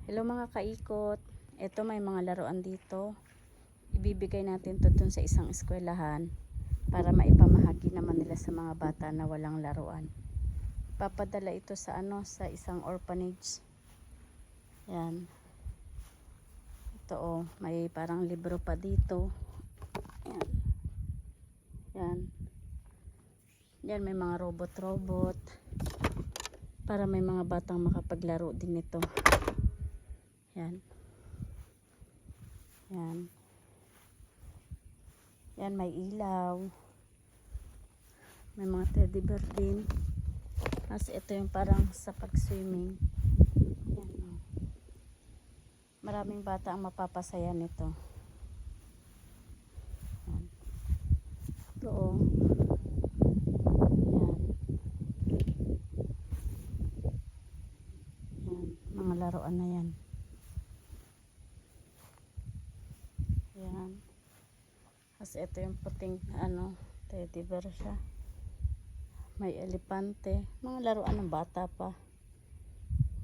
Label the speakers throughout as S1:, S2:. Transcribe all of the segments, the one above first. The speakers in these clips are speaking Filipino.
S1: Hello mga kaikot. Ito may mga laruan dito. Ibibigay natin to dun sa isang eskwelahan para maipamahagi naman nila sa mga bata na walang laruan. Papadala ito sa sa isang orphanage. Yan. Ito may parang libro pa dito. Yan. Yan. Yan may mga robot-robot para may mga batang makapaglaro din ito. Yan. Yan. Yan, may ilaw. May mga teddy bear din. As ito yung parang sa pag-swimming. Yan. Maraming bata ang mapapasaya nito. Yan. Ito Yan. Yan. Mga laruan na yan. Yan. Kasi ito yung puting teddy bear siya. May elepante. Mga laruan ng bata pa.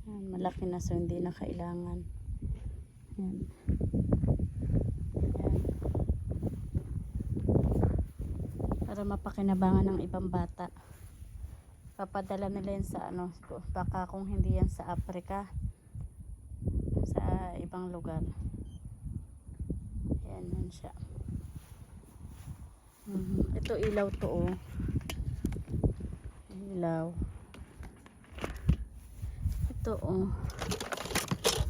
S1: Yan, malaki na so hindi na kailangan. Yan. Yan. Para mapakinabangan ng ibang bata. Papadala nila yan sa baka kung hindi yan sa Africa, sa ibang lugar. Yan siya. Ito ilaw to ilaw. Ito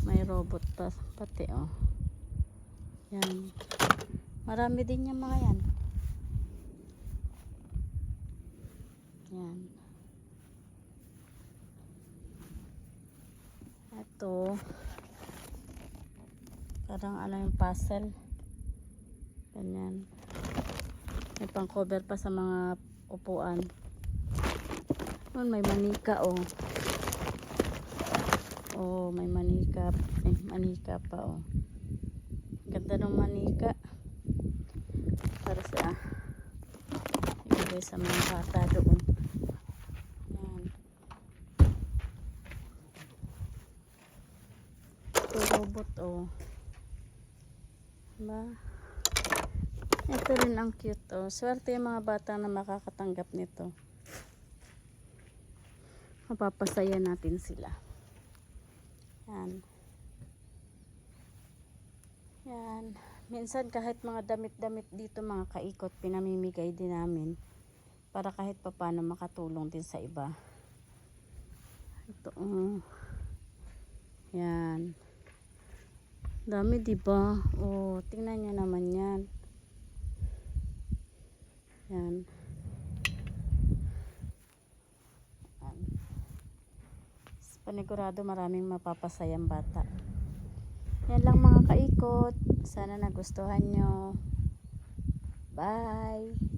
S1: may robot pa pati yan. Marami din yung mga yan. Yan. Ito parang yung puzzle. Ganyan. May pang cover pa sa mga upuan. May manika may manika. Manika pa Ganda ng manika. Para sa ibigay sa mga bata doon. Yan. Ito robot Diba? Ito rin ang cute Swerte yung mga bata na makakatanggap nito. Mapapasaya natin sila. Yan. Yan. Minsan kahit mga damit-damit dito mga kaikot, pinamimigay din namin. Para kahit papano makatulong din sa iba. Ito Yan. Dami diba? Tingnan nyo naman yan. Yan. Panigurado maraming mapapasayang bata. Yan lang mga kaikot. Sana nagustuhan nyo. Bye!